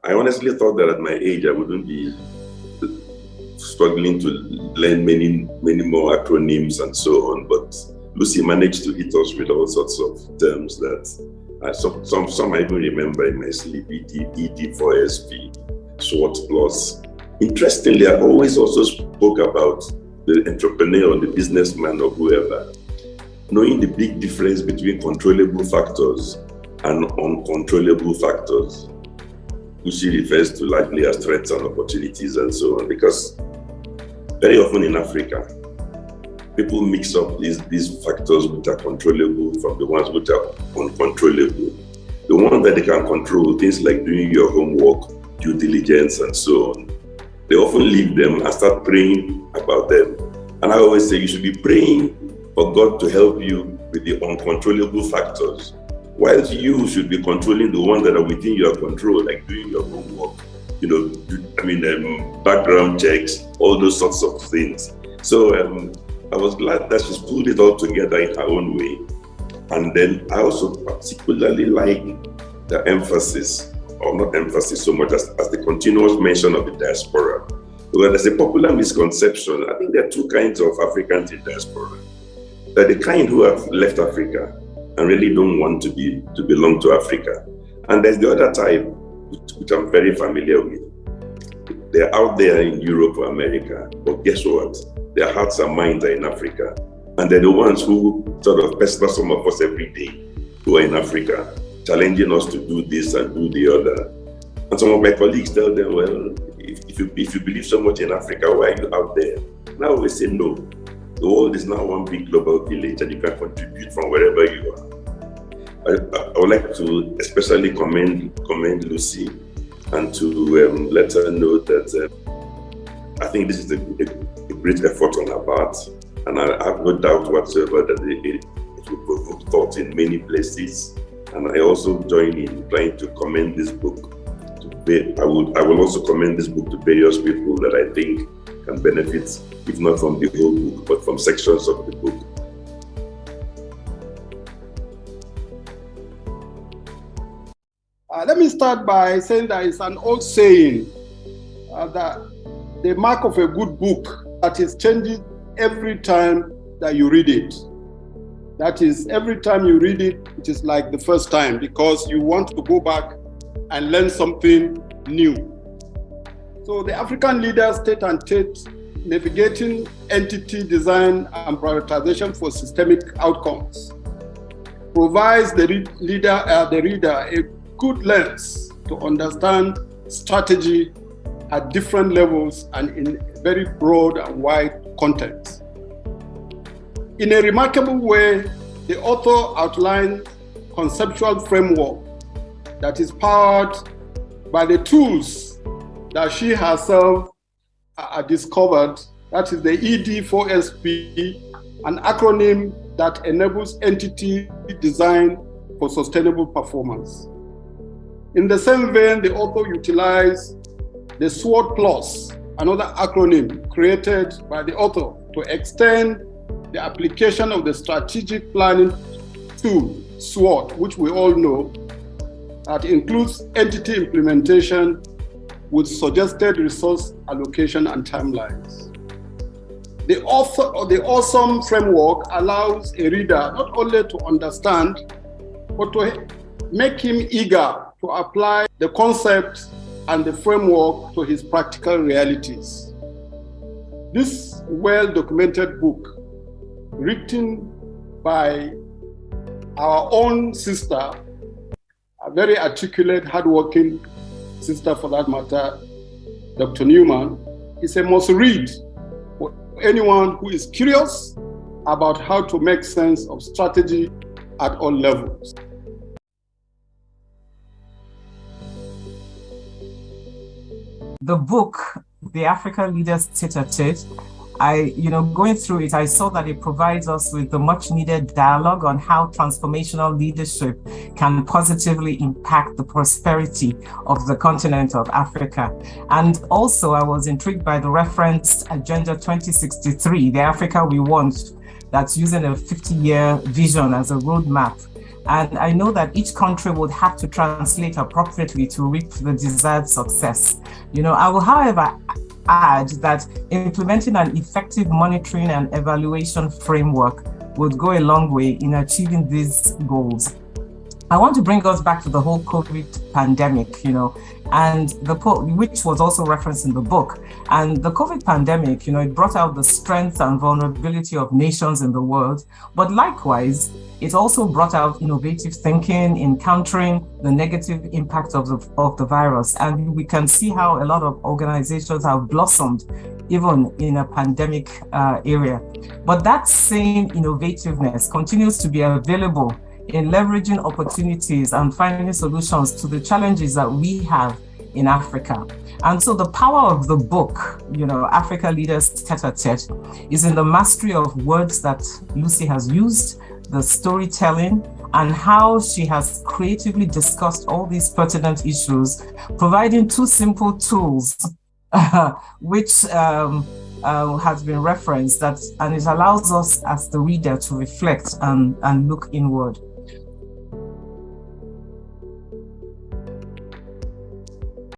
I honestly thought that at my age, I wouldn't be struggling to learn many more acronyms and so on. But Lucy managed to hit us with all sorts of terms that some I even remember in my sleep: ED4SP, SWOT plus. Interestingly, I always also spoke about the entrepreneur, the businessman, or whoever, knowing the big difference between controllable factors and uncontrollable factors, which he refers to largely as threats and opportunities and so on. Because very often in Africa, people mix up these factors which are controllable from the ones which are uncontrollable. The ones that they can control, things like doing your homework, due diligence, and so on, they often leave them and start praying about them. And I always say you should be praying for God to help you with the uncontrollable factors, whilst you should be controlling the ones that are within your control, like doing your homework, background checks, all those sorts of things. So I was glad that she's pulled it all together in her own way. And then I also particularly like the emphasis, or not emphasis so much as the continuous mention of the diaspora. Because there's a popular misconception. I think there are two kinds of Africans in diaspora. There are the kind who have left Africa and really don't want to belong to Africa. And there's the other type, which I'm very familiar with. They're out there in Europe or America, but guess what? Their hearts and minds are in Africa. And they're the ones who sort of pester some of us every day who are in Africa, challenging us to do this and do the other. And some of my colleagues tell them, well, if you believe so much in Africa, why are you out there? And I always say, no. The world is now one big global village and you can contribute from wherever you are. I would like to especially commend Lucy and to let her know that I think this is a great effort on her part. And I have no doubt whatsoever that it will provoke thought in many places. And I also join in trying to commend this book. I will also commend this book to various people that I think can benefit, if not from the whole book, but from sections of the book. Let me start by saying that it's an old saying that the mark of a good book that is changing every time that you read it. That is, every time you read it, it is like the first time because you want to go back and learn something new. So the African Leaders Tete, navigating entity design and prioritization for systemic outcomes, provides the reader a good lens to understand strategy at different levels and in a very broad and wide context. In a remarkable way, the author outlines conceptual framework that is powered by the tools that she herself discovered. That is the ED4SP, an acronym that enables entity design for sustainable performance. In the same vein, the author utilized the SWOT plus, another acronym created by the author to extend the application of the strategic planning tool, SWOT, which we all know, that includes entity implementation with suggested resource allocation and timelines. The awesome framework allows a reader not only to understand, but to make him eager to apply the concept and the framework to his practical realities. This well-documented book, written by our own sister, a very articulate, hardworking sister for that matter, Dr. Newman, is a must-read for anyone who is curious about how to make sense of strategy at all levels. The book, The African Leaders Tete, going through it, I saw that it provides us with the much needed dialogue on how transformational leadership can positively impact the prosperity of the continent of Africa. And also I was intrigued by the referenced Agenda 2063, the Africa we want, that's using a 50-year vision as a roadmap. And I know that each country would have to translate appropriately to reap the desired success. I will, however, add that implementing an effective monitoring and evaluation framework would go a long way in achieving these goals. I want to bring us back to the whole COVID pandemic, and which was also referenced in the book. And the COVID pandemic, it brought out the strength and vulnerability of nations in the world, but likewise, it also brought out innovative thinking in countering the negative impact of the virus. And we can see how a lot of organizations have blossomed even in a pandemic area. But that same innovativeness continues to be available in leveraging opportunities and finding solutions to the challenges that we have in Africa. And so the power of the book, African Leaders Tete, is in the mastery of words that Lucy has used, the storytelling, and how she has creatively discussed all these pertinent issues, providing two simple tools, which has been referenced, and it allows us as the reader to reflect and look inward.